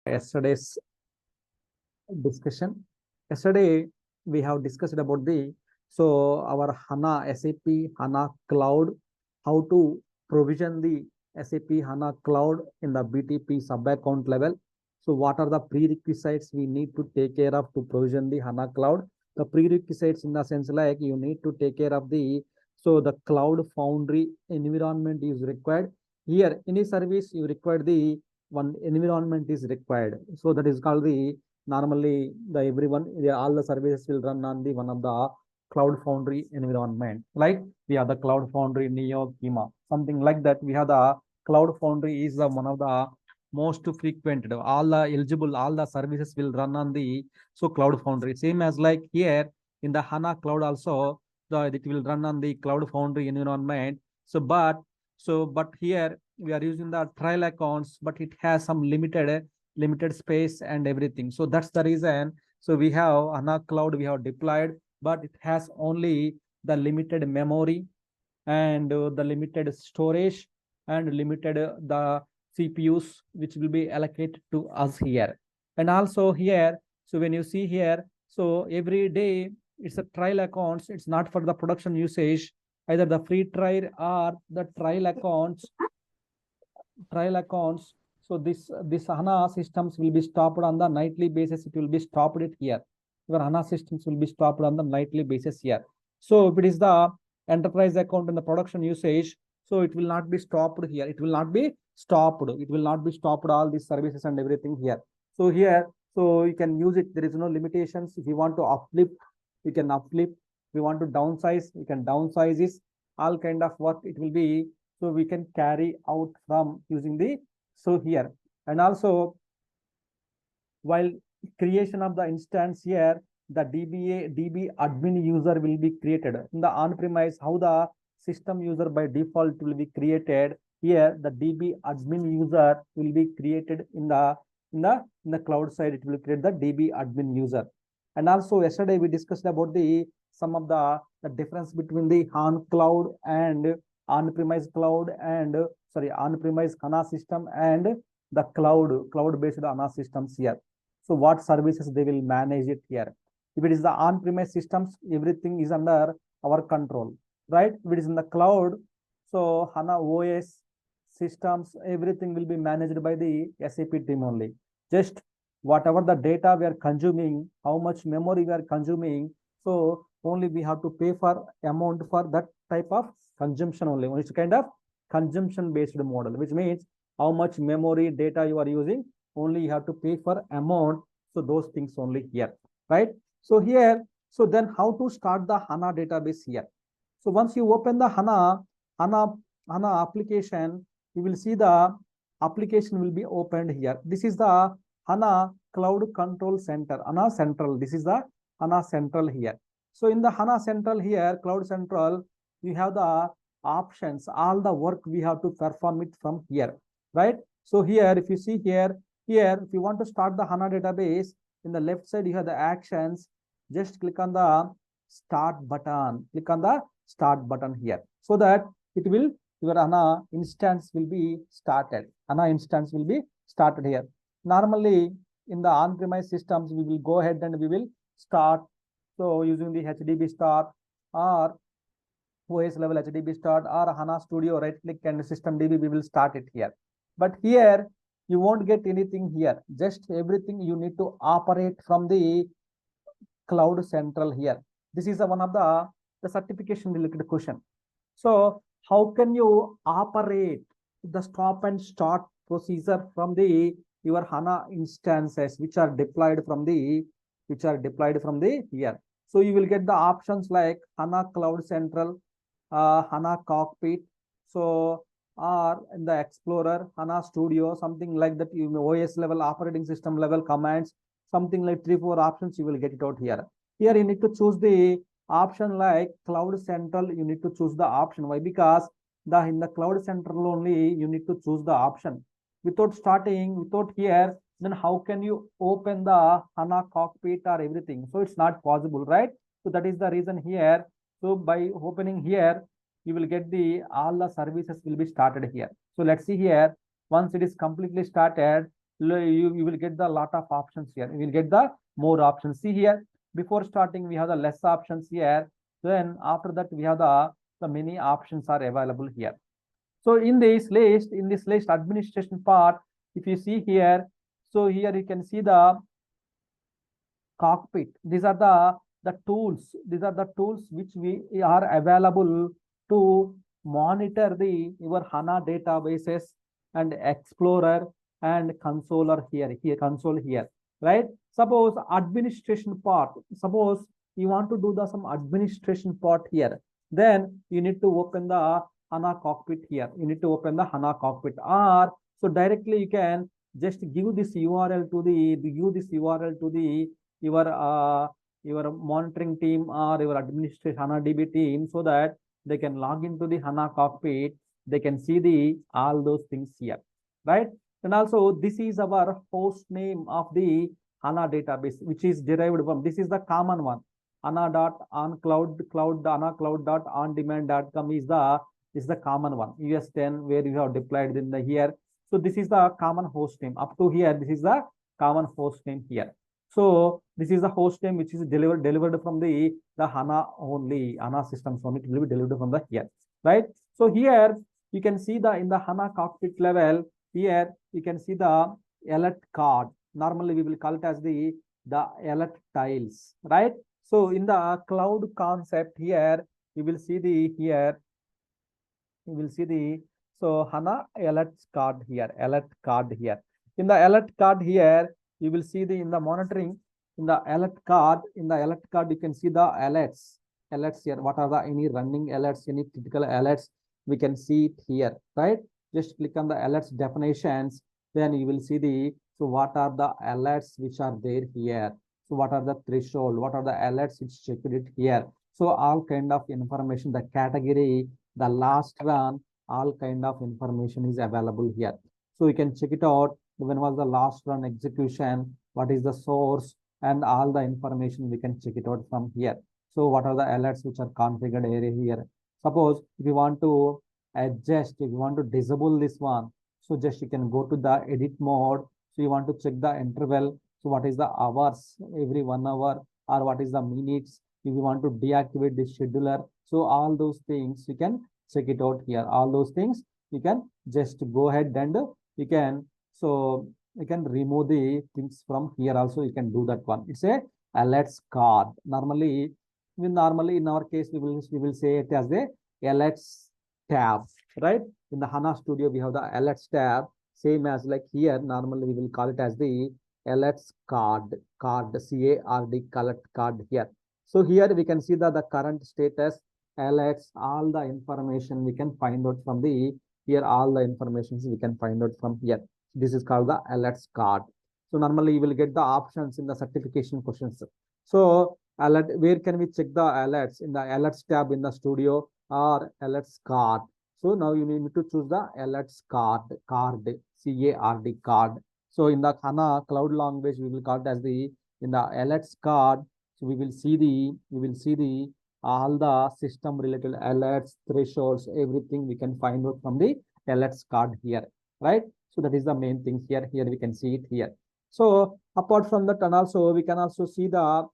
Yesterday's discussion. Yesterday we have discussed about the our HANA SAP HANA cloud, how to provision the SAP HANA cloud in the BTP sub account level. So what are the prerequisites we need to take care of to provision the HANA cloud? The prerequisites in the sense like you need to take care of the the cloud foundry environment is required. Here any service you require the one environment is required. So that is called the normally all the services will run on the one of the cloud foundry environment. Like we have the cloud foundry Neo Kima, something like that. We have the cloud foundry is the one of the most frequented. All the services will run on the cloud foundry. Same as like here in the HANA cloud also, it will run on the cloud foundry environment. But here we are using the trial accounts, but it has some limited space and everything. So that's the reason. So we have HANA cloud we have deployed, but it has only the limited memory and the limited storage and limited the CPUs which will be allocated to us here. And also here, so when you see here, so every day it's a trial accounts. It's not for the production usage, either the free trial or the trial accounts. So this HANA systems will be stopped on the nightly basis. It will be stopped it here. Your HANA systems will be stopped on the nightly basis here. So if it is the enterprise account and the production usage, so it will not be stopped here. It will not be stopped. It will not be stopped all these services and everything here. So here, so you can use it. There is no limitations. If you want to uplift, you can uplift. If you want to downsize, you can downsize this. All kind of work it will be. So we can carry out from using the here. And also while creation of the instance here, the DB admin user will be created in the on-premise. How the system user by default will be created here, the DB admin user will be created in the cloud side. It will create the DB admin user. And also yesterday we discussed about some of the difference between the HAN cloud and on-premise cloud and on-premise HANA system and the cloud-based HANA systems here. So what services they will manage it here. If it is the on-premise systems, everything is under our control, right? If it is in the cloud, so HANA OS systems, everything will be managed by the SAP team only. Just whatever the data we are consuming, how much memory we are consuming, so only we have to pay for amount for that type of consumption only. It's kind of consumption based model, which means how much memory data you are using, only you have to pay for amount. So those things only here, right? So here, so then how to start the HANA database here? So once you open the HANA application, you will see the application will be opened here. This is the HANA Cloud Control Center, HANA Central. This is the HANA Central here. So in the HANA Central here, Cloud Central, we have the options, all the work we have to perform it from here, right? So here, if you see here, if you want to start the HANA database, in the left side, you have the actions. Just click on the start button. Click on the start button here, so that your HANA instance will be started. HANA instance will be started here. Normally, in the on-premise systems, we will go ahead and we will start. So using the HDB start or OS level HDB start or HANA Studio, right click and system DB, we will start it here. But here, you won't get anything here. Just everything you need to operate from the Cloud Central here. This is one of the certification related question. So how can you operate the stop and start procedure from your HANA instances which are deployed from the here? So you will get the options like HANA Cloud Central, HANA Cockpit, so or in the Explorer, HANA Studio, something like that. You OS level, operating system level commands, something like 3-4 options. You will get it out here. Here you need to choose the option like Cloud Central. You need to choose the option. Why? Because in the Cloud Central only you need to choose the option. Without here, then how can you open the HANA Cockpit or everything? So it's not possible, right? So that is the reason here. So by opening here, you will get all the services will be started here. So let's see here. Once it is completely started, you will get the lot of options here. You will get the more options. See here, before starting, we have the less options here. Then after that, we have the many options are available here. So in this list administration part, if you see here, so here you can see the cockpit. These are the tools. These are the tools which we are available to monitor the your HANA databases and Explorer and consoler here console here, right? Suppose administration part. Suppose you want to do some administration part here. Then you need to open the HANA cockpit here. You need to open the HANA cockpit, or so directly you can just give this URL to the your monitoring team or your administration HANA DB team, so that they can log into the HANA cockpit. They can see the all those things here, right? And also this is our host name of the HANA database, which is derived from, this is the common one. HANA.oncloud.ondemand.com is the common one. US10 where you have deployed in the here. So this is the common host name. Up to here, this is the common host name here. So this is the host name which is delivered from the HANA only, HANA systems only. It will be delivered from the here, right? So here you can see the in the HANA cockpit level, here you can see the alert card. Normally we will call it as the alert tiles, right? So in the cloud concept here, you will see the here, you will see the so HANA alert card here, alert card here. In the alert card here, you will see the in the monitoring, in the alert card, you can see the alerts here. What are the any running alerts, any critical alerts? We can see it here, right? Just click on the alerts definitions, then you will see the so what are the alerts which are there here. So what are the threshold? What are the alerts which checked it here? So all kind of information, the category, the last run, all kind of information is available here. So you can check it out. When was the last run execution? What is the source? And all the information we can check it out from here. So what are the alerts which are configured area here? Suppose if you want to adjust, if you want to disable this one, so just you can go to the edit mode. So you want to check the interval. So what is the hours every 1 hour, or what is the minutes? If you want to deactivate this scheduler, so all those things you can check it out here. All those things you can just go ahead and you can you can remove the things from here also. You can do that one. It's a alerts card. Normally in our case we will say it as the alerts tab, right? In the HANA Studio we have the alerts tab, same as like here. Normally we will call it as the alerts card card here. So here we can see the current status, alerts, all the information we can find out from the here. All the information we can find out from here. This is called the alerts card. So normally you will get the options in the certification questions. So alert, where can we check the alerts? In the alerts tab in the studio or alerts card. So now you need to choose the alerts card, C-A-R-D card. So in the HANA cloud language, we will call it as the in the alerts card. So we will see the all the system related alerts, thresholds, everything we can find out from the alerts card here, right? So that is the main thing here. Here we can see it here. So apart from that, and also we can also see the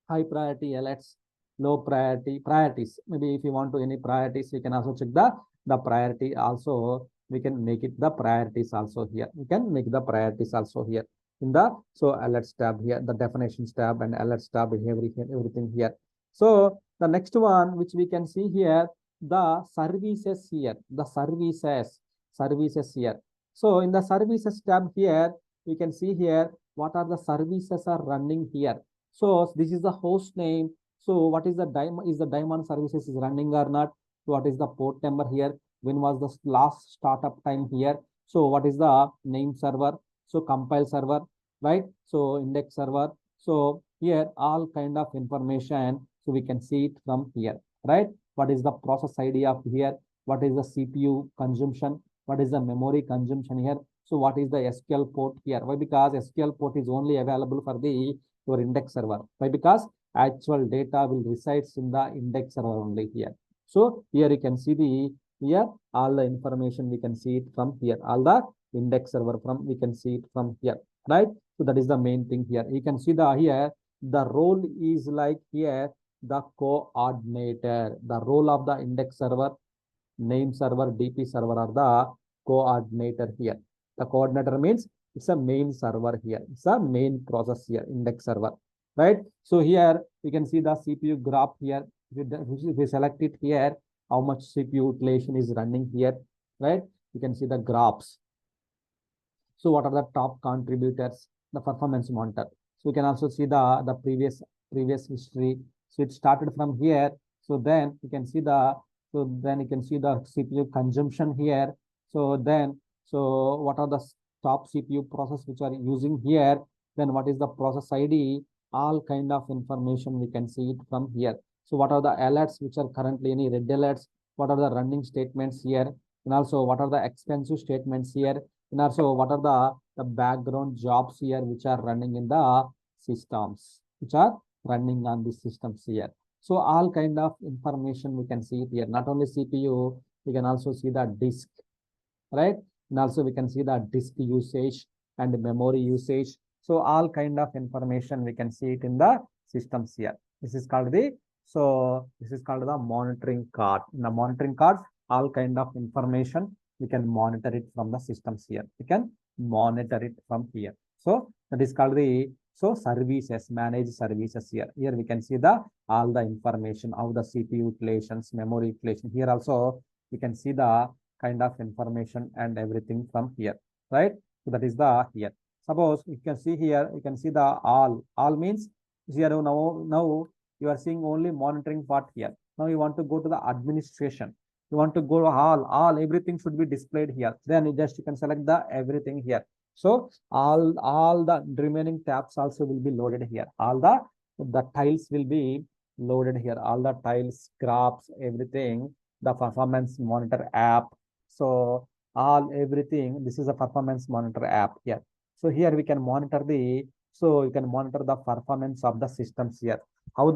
high priority alerts, low priorities. Maybe if you want to any priorities, you can also check the priority also. We can make it the priorities also here. We can make the priorities also here in the alerts tab here, the definitions tab and alerts tab, everything here. So the next one which we can see here, the services here, the services here. So in the services tab here, we can see here what are the services are running here. So this is the host name. So what is the daemon services is running or not? What is the port number here? When was the last startup time here? So what is the name server? So compile server, right? So index server. So here all kind of information. So we can see it from here, right? What is the process ID of here? What is the CPU consumption? What is the memory consumption here? So what is the SQL port here? Why? Because SQL port is only available for the your index server. Why? Because actual data will resides in the index server only here. So here you can see the here all the information we can see it from here. All the index server from, we can see it from here, right? So that is the main thing here. You can see the here, the role is like here, the coordinator. The role of the index server, name server, DP server are the coordinator here. The coordinator means it's a main server here. It's a main process here, index server, right? So here we can see the CPU graph here. If we select it here, how much CPU utilization is running here, right? You can see the graphs. So what are the top contributors? The performance monitor. So we can also see the previous history. So it started from here. So then you can see the CPU consumption here. So then what are the top CPU process which are using here? Then what is the process ID? All kind of information we can see it from here. So what are the alerts which are currently any red alerts? What are the running statements here? And also what are the expensive statements here? And also what are the background jobs here which are running in the systems, which are running on the systems here. So all kind of information we can see it here. Not only CPU, we can also see the disk, right? And also we can see the disk usage and memory usage. So all kind of information we can see it in the systems here. This is called the monitoring card. In the monitoring card, all kind of information we can monitor it from the systems here. We can monitor it from here. So that is called the services, managed services here. Here we can see the all the information of the CPU utilizations, memory utilization. Here also we can see the kind of information and everything from here, right? So that is the here. Suppose you can see here, you can see the all means here now you are seeing only monitoring part here. Now you want to go to the administration. You want to go to all everything should be displayed here. Then you can select the everything here. So all the remaining tabs also will be loaded here. All the tiles will be loaded here. All the tiles, graphs, everything, the performance monitor app. So everything, this is a performance monitor app here. So here we can monitor the performance of the systems here. How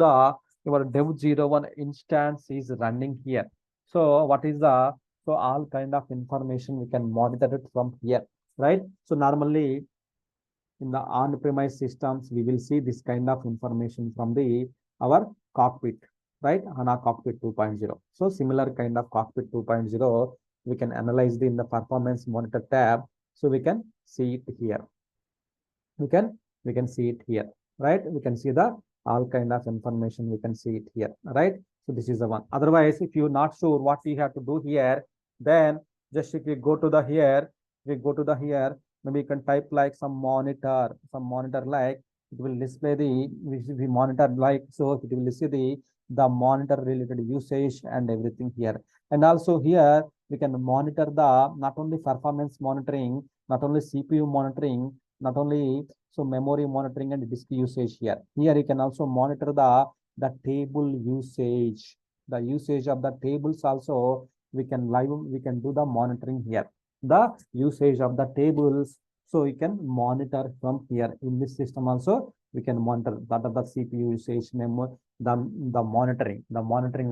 your dev01 instance is running here. So what is all kind of information we can monitor it from here, right? So normally in the on-premise systems, we will see this kind of information from our cockpit, right? Hana cockpit 2.0. So similar kind of cockpit 2.0, we can analyze in the performance monitor tab. So we can see it here. We can see it here, right? We can see the all kind of information. We can see it here, right? So this is the one. Otherwise, if you're not sure what you have to do here, then just if you go to the here, maybe you can type like some monitor like it will display the monitor like, so it will display the monitor related usage and everything here. And also here we can monitor the not only performance monitoring, not only CPU monitoring, not only memory monitoring and disk usage here. Here you can also monitor the table usage. The usage of the tables also we can do the monitoring here. The usage of the tables, so we can monitor from here. In this system also we can monitor that of the CPU usage, memory, the monitoring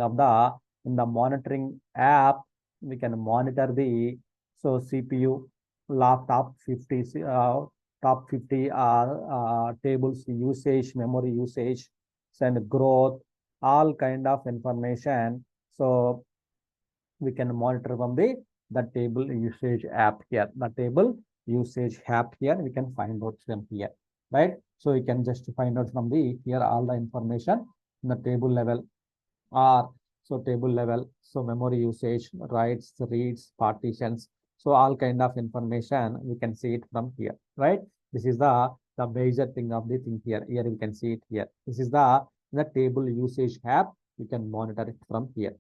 of in the monitoring app we can monitor the CPU top 50 tables usage, memory usage, and growth, all kind of information. So we can monitor from the table usage app here. The table usage app here we can find out from here, right? So you can just find out from the here all the information in the table level or table level. So memory usage, writes, reads, partitions. So all kind of information we can see it from here, right? This is the major thing of the thing here. Here you can see it here. This is the table usage app. You can monitor it from here,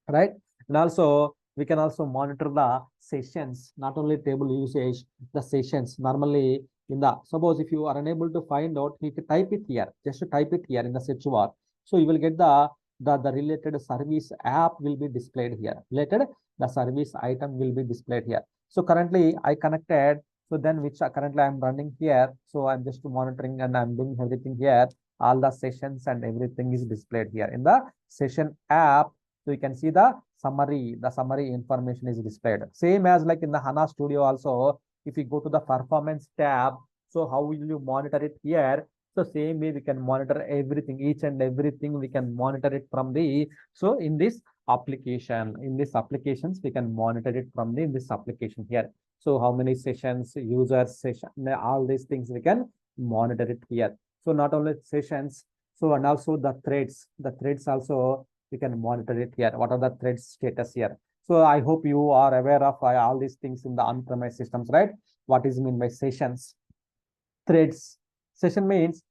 right? And also we can also monitor the sessions, not only table usage, the sessions. Normally in the suppose if you are unable to find out, you can type it here. Just type it here in the search bar. So you will get the related service app will be displayed here. Related the service item will be displayed here. So currently I connected. So then which currently I'm running here. So I'm just monitoring and I'm doing everything here. All the sessions and everything is displayed here in the session app. So you can see the the summary information is displayed. Same as like in the HANA Studio also, if you go to the performance tab, so how will you monitor it here? So same way we can monitor everything, each and everything we can monitor it from the, so in this application, in these applications, we can monitor it from the, in this application here. So how many sessions, users, session, all these things we can monitor it here. So not only sessions, so and also the threads also we can monitor it here. What are the threads status here? So I hope you are aware of all these things in the on-premise systems, right? What is mean by sessions? Threads. Session means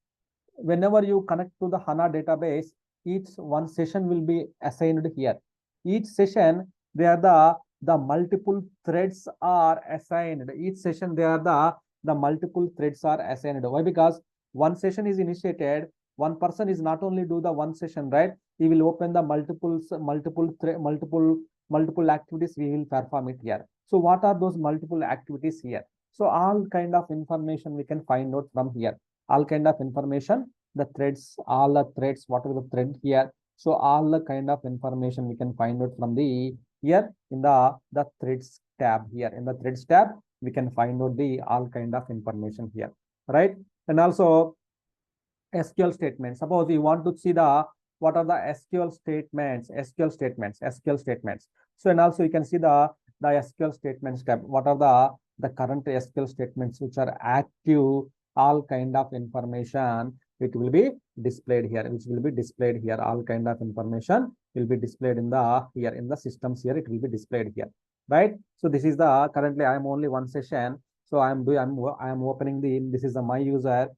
whenever you connect to the HANA database, each one session will be assigned here. Each session, they are the multiple threads are assigned. Each session, they are the multiple threads are assigned. Why? Because one session is initiated, one person is not only do the one session, right? He will open the multiple activities we will perform it here. So what are those multiple activities here? So all kind of information we can find out from here. All kind of information, the threads, all the threads, what are the thread here? So all the kind of information we can find out from the here in the threads tab here. In the threads tab, we can find out the all kind of information here, right? And also SQL statements. Suppose you want to see the what are the SQL statements, SQL statements. So and also you can see the SQL statements tab. What are the current SQL statements which are active? All kind of information it will be displayed here, which will be displayed here. All kind of information will be displayed in the here in the systems here. It will be displayed here, right? So this is the currently I am only one session. So I am opening the this is the my user.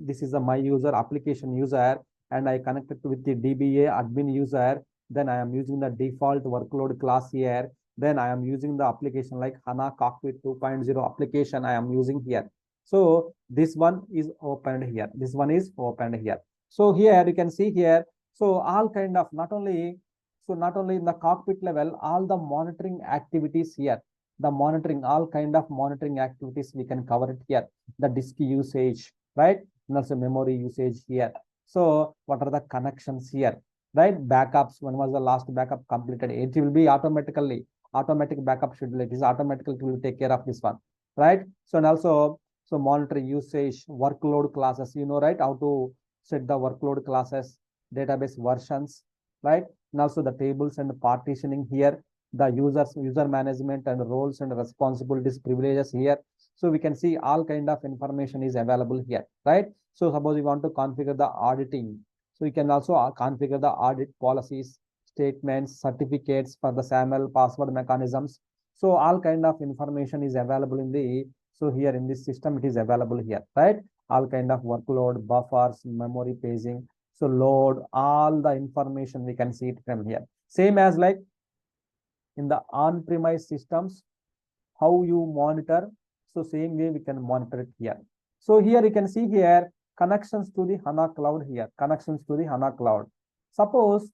This is the my user application user, and I connected with the DBA admin user. Then I am using the default workload class here. Then I am using the application like HANA Cockpit 2.0 application I am using here. So this one is opened here. This one is opened here. So here you can see here. So all kind of not only in the cockpit level, all the monitoring activities here. The monitoring, all kind of monitoring activities we can cover it here. The disk usage, right? And also memory usage here. So what are the connections here, right? Backups, when was the last backup completed? It will be automatic backup schedule. It is automatically, it will take care of this one, right? So and also, so monitor usage, workload classes, you know, right? How to set the workload classes, database versions, right? And also the tables and partitioning here, the user management and roles and responsibilities, privileges here. So we can see all kind of information is available here, right? So suppose you want to configure the auditing. So you can also configure the audit policies, statements, certificates for the SAML password mechanisms. So all kind of information is available in the, so here in this system, it is available here, right? All kind of workload, buffers, memory paging. So load, all the information we can see it from here. Same as like in the on-premise systems, how you monitor. So same way we can monitor it here. So here you can see here connections to the HANA cloud here, connections to the HANA cloud. Suppose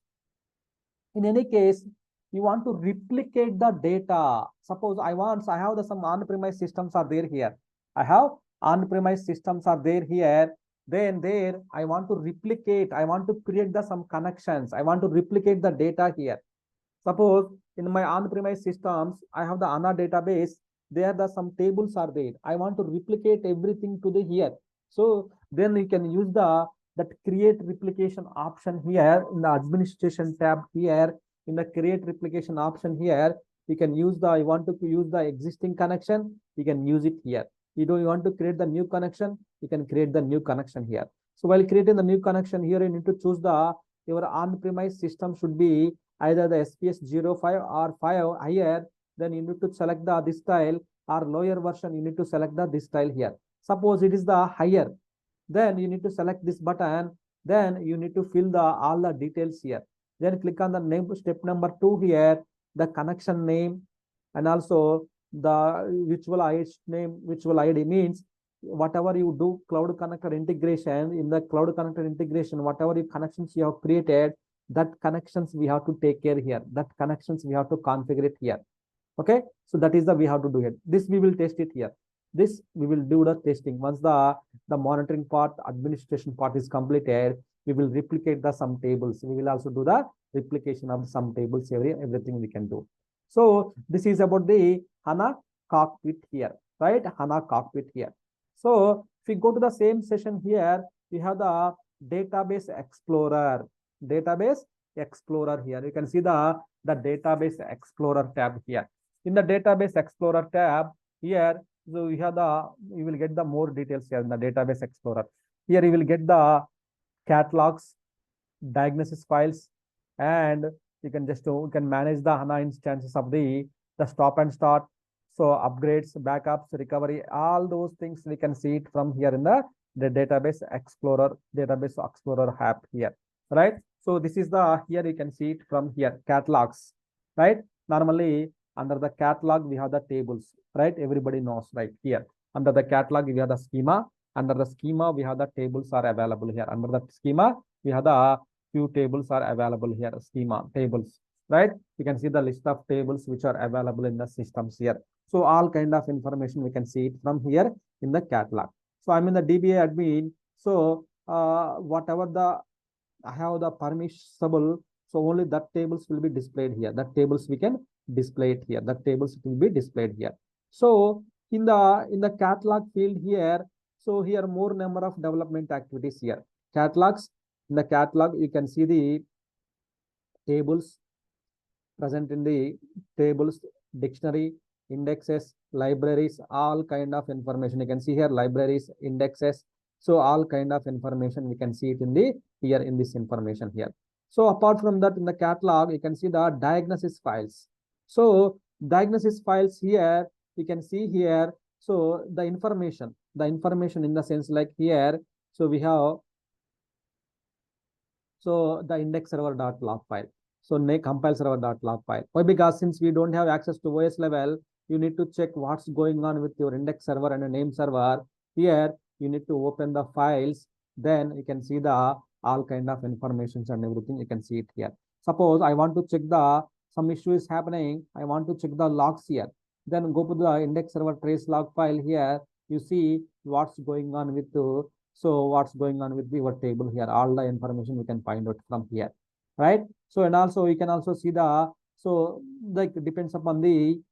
in any case, you want to replicate the data. Suppose I have some on-premise systems are there here. I have on-premise systems are there here. Then there, I want to replicate, I want to create some connections. I want to replicate the data here. Suppose in my on-premise systems, I have the HANA database. There some tables are there. I want to replicate everything to the here. So then you can use that create replication option here in the administration tab here. In the create replication option here, you can use I want to use the existing connection, you can use it here. You want to create the new connection, you can create the new connection here. So while creating the new connection here, you need to choose your on-premise system should be either the SPS 05 or 5 higher. Then you need to select this style, or lower version, you need to select this style here. Suppose it is the higher, then you need to select this button. Then you need to fill all the details here. Then click on the name, step number 2 here, the connection name, and also the virtual ID name. Virtual ID means whatever you do cloud connector integration, in the cloud connector integration, whatever connections you have created, that connections we have to take care here. That connections we have to configure it here. Okay, so that is we have to do it. This we will test it here. This we will do the testing once the monitoring part, administration part is completed. we will replicate the some tables. We will also do the replication of some tables, everything we can do. So this is about the HANA cockpit here, right? HANA cockpit here. So if we go to the same session here, we have the database explorer. Database explorer here. You can see the database explorer tab here. In the database explorer tab here, so we have you will get the more details here in the database explorer. Here you will get the catalogs, diagnosis files, and you can manage the HANA instances of the stop and start. So upgrades, backups, recovery, all those things we can see it from here in the database explorer app here, right? So this is here you can see it from here, catalogs, right? Normally under the catalog we have the tables, right? Everybody knows, right? Here under the catalog we have the schema. Under the schema we have the tables are available here. Under the schema we have the few tables are available here, schema tables, right? You can see the list of tables which are available in the systems here. So all kind of information we can see it from here in the catalog. So I'm in the DBA admin. So whatever I have the permissible, so only that tables will be displayed here. That tables we can display it here. That tables will be displayed here. So in the catalog field here, so here more number of development activities here. Catalogs. In the catalog, you can see the tables present in the tables, dictionary, indexes, libraries, all kind of information. You can see here libraries, indexes. So all kind of information we can see it in here in this information here. So apart from that, in the catalog, you can see the diagnosis files. So diagnosis files here, you can see here. So the information in the sense like here. So we have the index server.log file. So compile server.log file. Why? Because since we don't have access to OS level, you need to check what's going on with your index server and a name server. Here, you need to open the files. Then you can see the all kind of informations and everything. You can see it here. Suppose I want to check some issue is happening. I want to check the logs here. Then go to the index server trace log file here. You see what's going on with what's going on with your table here. All the information we can find out from here, right? So and also you can also see like depends upon your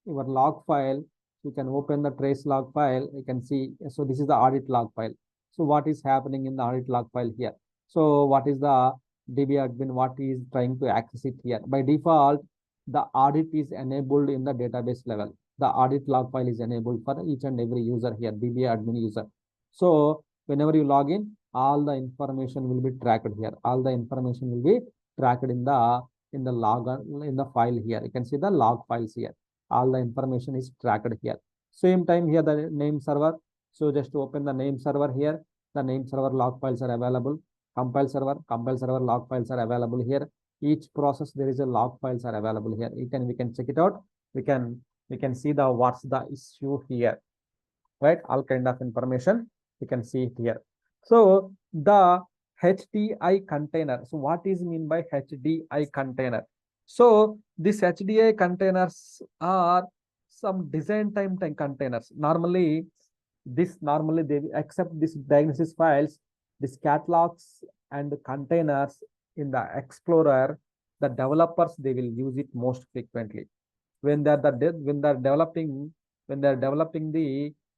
log file. You can open the trace log file. You can see. So this is the audit log file. So what is happening in the audit log file here? So what is the DB admin? What is trying to access it here? By default, the audit is enabled in the database level. The audit log file is enabled for each and every user here, DB admin user. So whenever you log in, all the information will be tracked here. All the information will be tracked in the file here. You can see the log files here. All the information is tracked here. Same time here the name server. So just to open the name server here, the name server log files are available. Compile server log files are available here. Each process there is a log files are available here. We can check it out. We can see what's the issue here, right? All kind of information you can see it here. So the HDI container. So what is mean by HDI container? So these HDI containers are some design time containers. Normally they accept this diagnosis files, these catalogs and containers in the Explorer. The developers they will use it most frequently when they're developing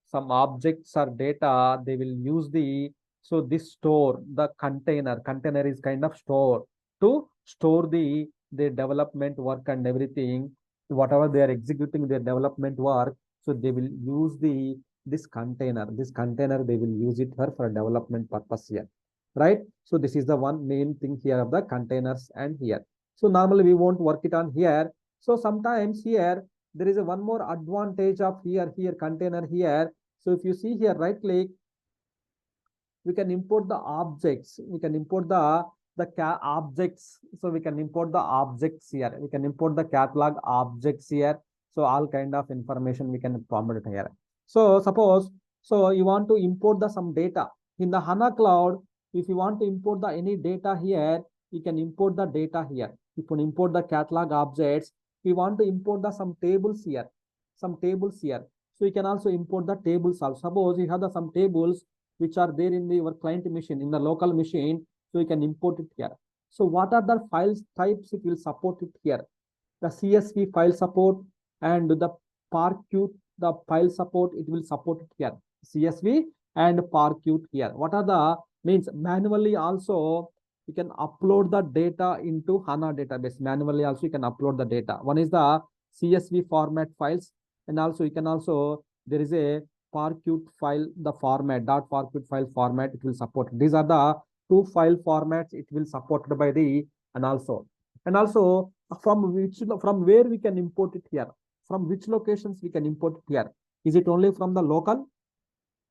some objects or data. They will use this store the container is kind of store to store the development work and everything, whatever they are executing their development work. So they will use this container they will use it for development purpose here, right? So this is the one main thing here of the containers and here. So normally we won't work it on here. So sometimes here there is one more advantage of here container here. So if you see here, right click, we can import the objects. We can import the objects. So we can import the objects here. We can import the catalog objects here. So all kind of information we can prompt here. So suppose you want to import some data in the HANA cloud. If you want to import any data here, you can import the data here. You can import the catalog objects. We want to import some tables here. So you can also import the tables also. Suppose you have some tables. which are there in your client machine, in the local machine. So you can import it here. So what are the files types? It will support it here. The CSV file support and the parquet, the file support, it will support it here. CSV and parquet here. What are the means? Manually also you can upload the data into HANA database. Manually also you can upload the data. One is the CSV format files, and also you can also, there is a parquet file, the format, .parquet file format, it will support. These are the two file formats it will support by the, and also from where we can import it here, from which locations we can import it here. Is it only from the local?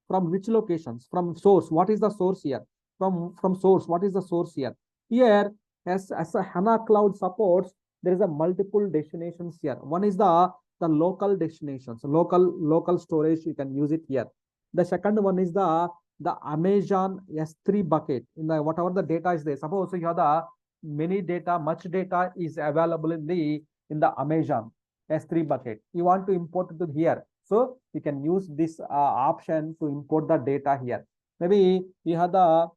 From which locations? From source. What is the source here? From source, what is the source here? Here, as a HANA cloud supports, there is a multiple destinations here. One is the local destinations, local storage, you can use it here. The second one is the Amazon S3 bucket. In the whatever the data is there, suppose you have the many data, much data is available in the Amazon S3 bucket. You want to import it to here, so you can use this option to import the data here. Maybe you have the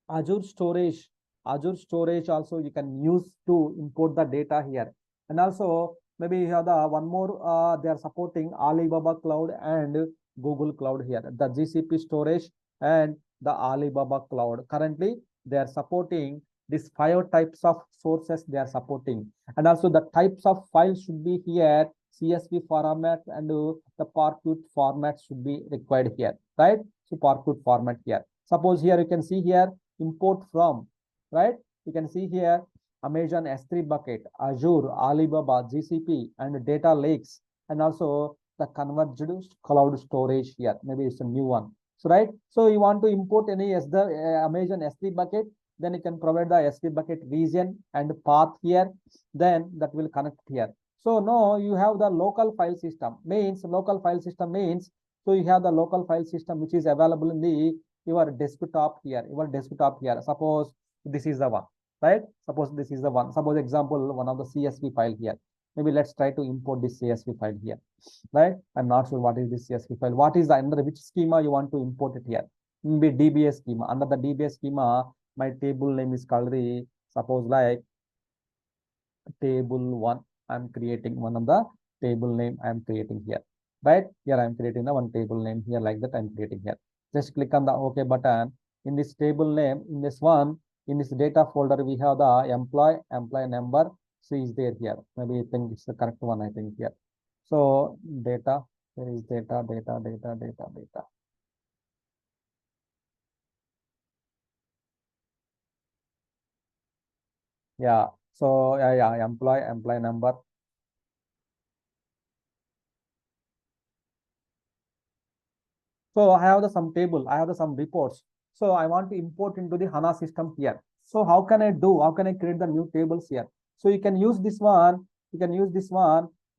Azure storage. Azure storage also you can use to import the data here. And also maybe you have the one more, they are supporting Alibaba Cloud and Google Cloud here. The GCP storage and the Alibaba Cloud. Currently they are supporting these 5 types of sources they are supporting. And also the types of files should be here. CSV format and the parquet format should be required here, right? So parquet format here. Suppose here you can see here import from, right? You can see here Amazon S3 bucket, Azure, Alibaba, GCP, and data lakes, and also the converged cloud storage here. Maybe it's a new one. So right. So you want to import any Amazon S3 bucket, then you can provide the S3 bucket region and path here. Then that will connect here. So no, you have the local file system. Means local file system means, so you have the local file system which is available in the your desktop here. Suppose this is the one, right? Suppose this is the one. Suppose example one of the CSV file here. Maybe let's try to import this CSV file here, right? I'm not sure what is this CSV file. What is the under which schema you want to import it here? Maybe DBA schema. Under the DBA schema, my table name is called the, suppose like table 1. I'm creating one of the table name I'm creating here, right? Here I'm creating the one table name here, like that I'm creating here. Just click on the OK button. In this table name, in this one, in this data folder, we have the employee number. So is there here. Maybe I think it's the correct one, I think here. So data, there is data. Yeah. So yeah, employee number. So I have some table, I have some reports. So I want to import into the HANA system here. So how can I do? How can I create the new tables here? So you can use this one.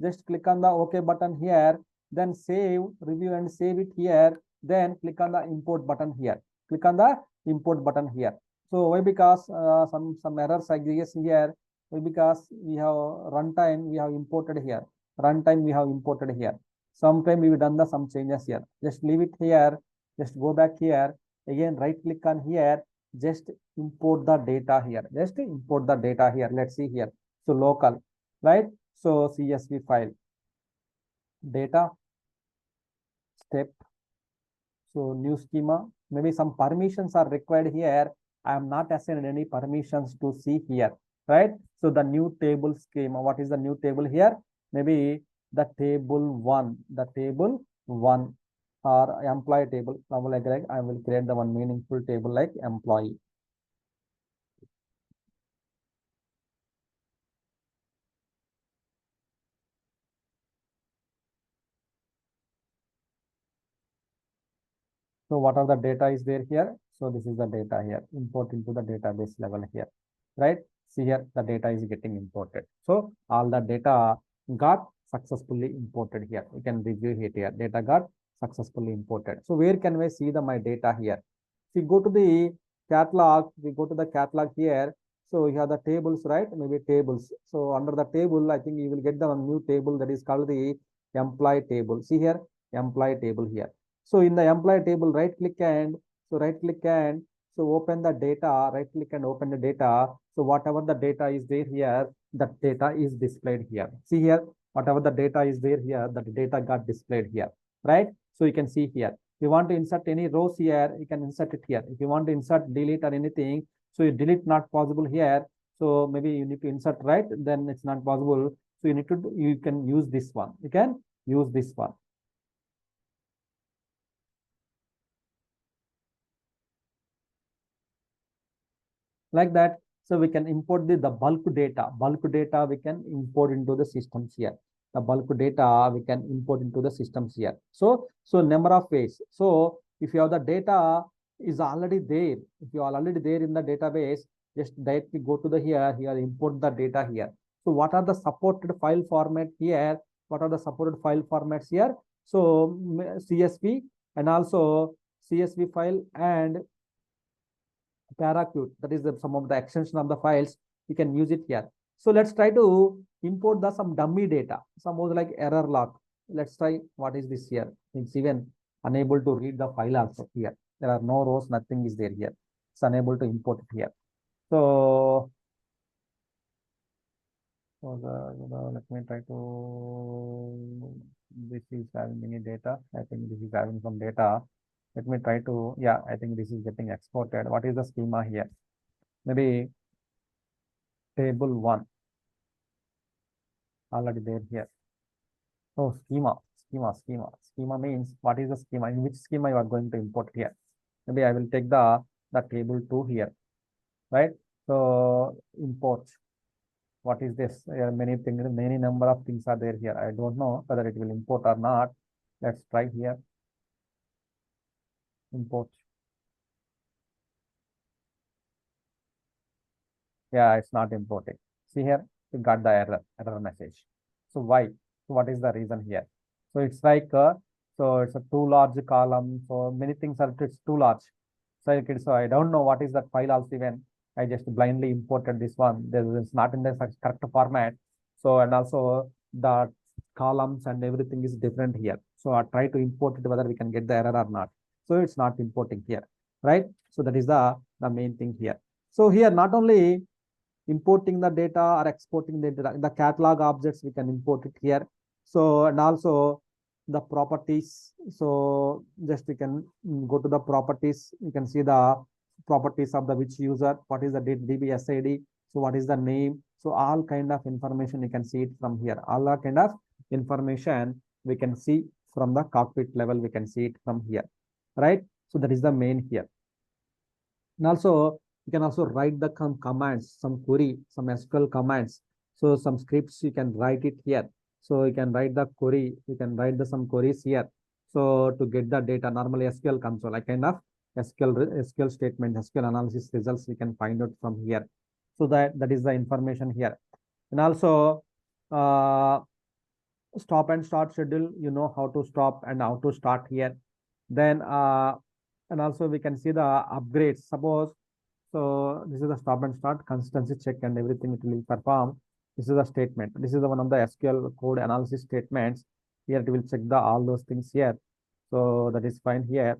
Just click on the OK button here. Then save, review and save it here. Then click on the import button here. So why? Because some errors I guess here. Why? Because we have runtime we have imported here. Sometime we've done some changes here. Just leave it here. Just go back here. Again, right click on here. Just import the data here. Let's see here. So local, right? So CSV file, data, step. So new schema. Maybe some permissions are required here. I am not assigned any permissions to see here, right? So the new table schema. What is the new table here? Maybe the table 1 or employee table. Like I will create the one meaningful table like employee. So what are the data is there here? So this is the data here, import into the database level here, right? See here, the data is getting imported. So all the data got successfully imported here. You can review it here. Data got successfully imported. So where can we see my data here? If you go to the catalog, here. So you have the tables, right? Maybe tables. So under the table, I think you will get the new table that is called the employee table. See here, employee table here. So in the employee table, right click and open the data, right click and open the data. So whatever the data is there here, that data is displayed here. See here, whatever the data is there here, that data got displayed here, right? So you can see here. If you want to insert any rows here, you can insert it here. If you want to insert, delete or anything, so you delete not possible here. So maybe you need to insert, right? Then it's not possible. So you need to, you can use this one. You can use this one. Like that. So we can import the bulk data. Bulk data we can import into the systems here. The bulk data we can import into the systems here. So number of ways. So if you have the data is already there, if you are already there in the database, just directly go to the here import the data here. So what are the supported file format here? What are the supported file formats here? So CSV and also CSV file and Paracute, that is some of the extension of the files. You can use it here. So let's try to import the some dummy data, suppose like error log. Let's try what is this here. It's even unable to read the file also here. There are no rows, nothing is there here. It's unable to import it here. So, let me try to, this is having any data. I think this is having some data. Let me try to, yeah, I think this is getting exported. What is the schema here? Maybe table 1 already there here. Oh, schema means what is the schema? In which schema you are going to import here? Maybe I will take the table 2 here, right? So import. What is this? Many things, many number of things are there here. I don't know whether it will import or not. Let's try here. Import. Yeah, it's not importing. See here, you got the error message. So why? So what is the reason here? So it's like so it's a too large column. So many things are it's too large. So I don't know what is that file also even. I just blindly imported this one. It's not in the correct format. So and also the columns and everything is different here. So I try to import it whether we can get the error or not. So it's not importing here, right? So that is the main thing here. So here not only importing the data or exporting the data, the catalog objects we can import it here. So and also the properties. So just we can go to the properties. You can see the properties of the which user, what is the DB SID, so what is the name. So all kind of information you can see it from here. All the kind of information we can see from the cockpit level. We can see it from here, right? So that is the main here. And also you can also write the commands, some query, some SQL commands. So some scripts you can write it here. So you can write the query, you can write some queries here. So to get the data, normally SQL console, like kind of SQL statement, SQL analysis results we can find out from here. So that is the information here. And also stop and start schedule, you know how to stop and how to start here. Then and also we can see the upgrades. Suppose so this is the stop and start, consistency check and everything it will perform. This is the statement. This is the one of the SQL code analysis statements. Here it will check the all those things here. So that is fine here.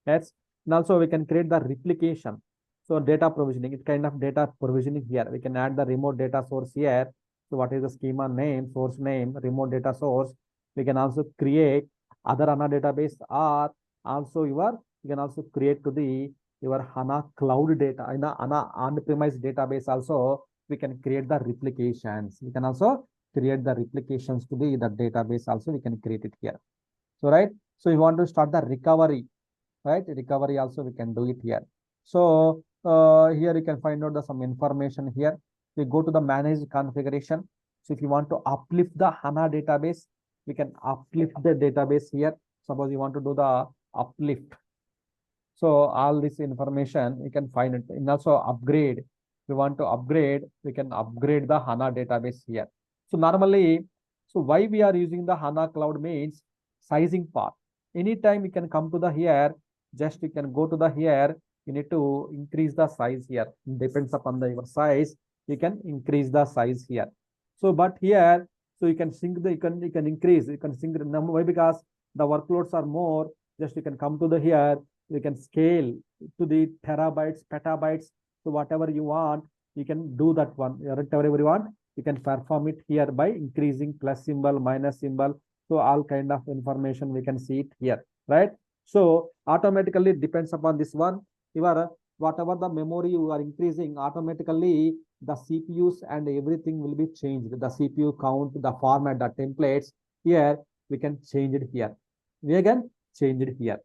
Yes. And also we can create the replication. So data provisioning, it's kind of data provisioning here. We can add the remote data source here. So what is the schema name, source name, remote data source. We can also create other HANA database or also you can also create to the your HANA cloud data in the HANA on-premise database also. We can create the replications. We can also create the replications to the database also. We can create it here. So right. So you want to start the recovery, right? Recovery also we can do it here. So here you can find out some information here. We go to the managed configuration. So if you want to uplift the HANA database, we can uplift the database here. Suppose you want to do the uplift. So all this information you can find it. And also upgrade. If we want to upgrade, we can upgrade the HANA database here. So normally, so why we are using the HANA cloud means sizing part. Anytime you can come to the here, just you can go to the here, you need to increase the size here. It depends upon your size, you can increase the size here. So but here, so you can sync the you can increase, you can sync the number. Why? Because the workloads are more, Just you can come to the here, you can scale to the terabytes, petabytes, so whatever you want, you can do that one. Whatever you want, you can perform it here by increasing plus symbol, minus symbol. So all kind of information we can see it here, right? So automatically depends upon this one. Your whatever the memory you are increasing, automatically the CPUs and everything will be changed. The CPU count, the format, the templates here we can change it here. We again change it here.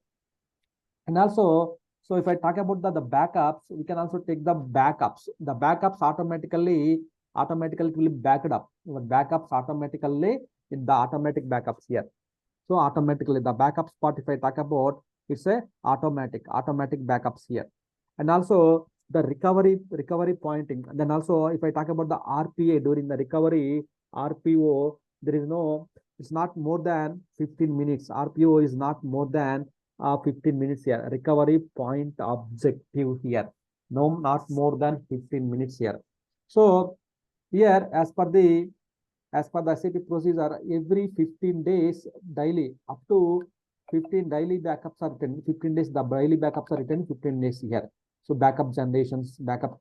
And also, so if I talk about the backups, we can also take the backups. The backups automatically will be backed up. Your backups automatically in the automatic backups here. So automatically the backups part, if I talk about, it's a automatic backups here. And also the recovery pointing. And then also if I talk about the RPA during the recovery, RPO, there is no, it's not more than 15 minutes. RPO is not more than 15 minutes here. Recovery point objective here. No, not more than 15 minutes here. So here, as per the SAP procedure, every 15 days daily, up to 15 daily backups are written. 15 days, the daily backups are written 15 days here. So backup generations, backup